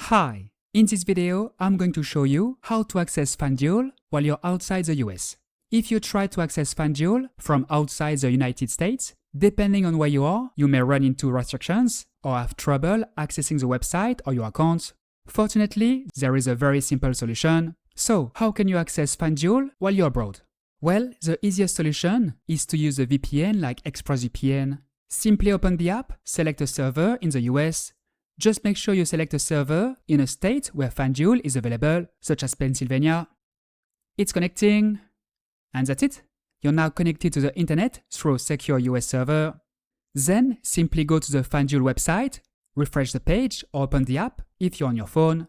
Hi! In this video, I'm going to show you how to access FanDuel while you're outside the US. If you try to access FanDuel from outside the United States, depending on where you are, you may run into restrictions or have trouble accessing the website or your account. Fortunately, there is a very simple solution. So, how can you access FanDuel while you're abroad? Well, the easiest solution is to use a VPN like ExpressVPN. Simply open the app, select a server in the US. Just make sure you select a server in a state where FanDuel is available, such as Pennsylvania. It's connecting, and that's it. You're now connected to the internet through a secure US server. Then simply go to the FanDuel website, refresh the page or open the app if you're on your phone.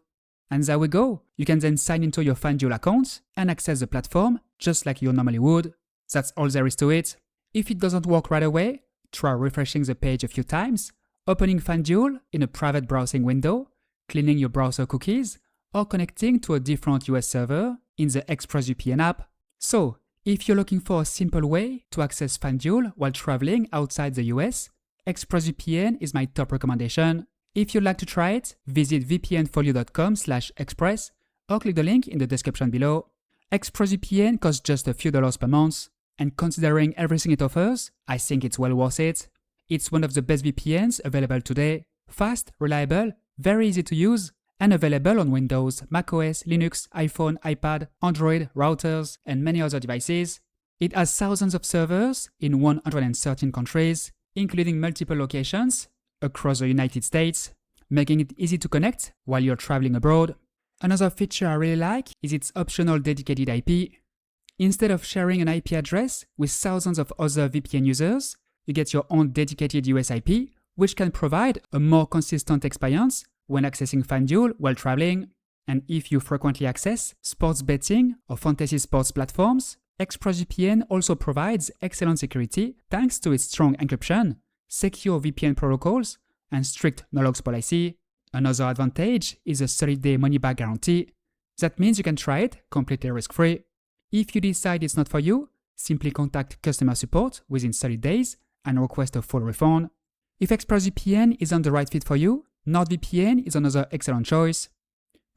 And there we go. You can then sign into your FanDuel account and access the platform just like you normally would. That's all there is to it. If it doesn't work right away, try refreshing the page a few times, opening FanDuel in a private browsing window, cleaning your browser cookies, or connecting to a different US server in the ExpressVPN app. So, if you're looking for a simple way to access FanDuel while traveling outside the US, ExpressVPN is my top recommendation. If you'd like to try it, visit vpnfolio.com/express or click the link in the description below. ExpressVPN costs just a few dollars per month, and considering everything it offers, I think it's well worth it. It's one of the best VPNs available today, fast, reliable, very easy to use, and available on Windows, macOS, Linux, iPhone, iPad, Android, routers, and many other devices. It has thousands of servers in 113 countries, including multiple locations across the United States, making it easy to connect while you're traveling abroad. Another feature I really like is its optional dedicated IP. Instead of sharing an IP address with thousands of other VPN users, you get your own dedicated US IP, which can provide a more consistent experience when accessing FanDuel while traveling. And if you frequently access sports betting or fantasy sports platforms, ExpressVPN also provides excellent security thanks to its strong encryption, secure VPN protocols, and strict no-logs policy. Another advantage is a 30-day money-back guarantee. That means you can try it completely risk-free. If you decide it's not for you, simply contact customer support within 30 days and request a full refund. If ExpressVPN isn't the right fit for you, NordVPN is another excellent choice.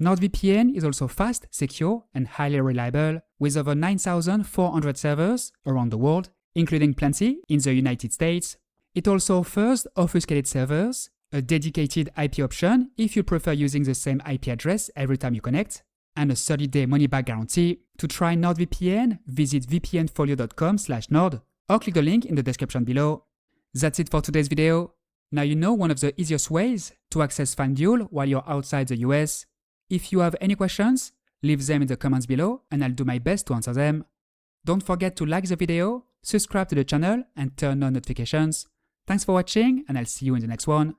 NordVPN is also fast, secure, and highly reliable, with over 9,400 servers around the world, including plenty in the United States. It also offers obfuscated servers, a dedicated IP option if you prefer using the same IP address every time you connect, and a 30-day money-back guarantee. To try NordVPN, visit vpnfolio.com/nord or click the link in the description below. That's it for today's video. Now you know one of the easiest ways to access FanDuel while you're outside the US. If you have any questions, leave them in the comments below and I'll do my best to answer them. Don't forget to like the video, subscribe to the channel and turn on notifications. Thanks for watching and I'll see you in the next one.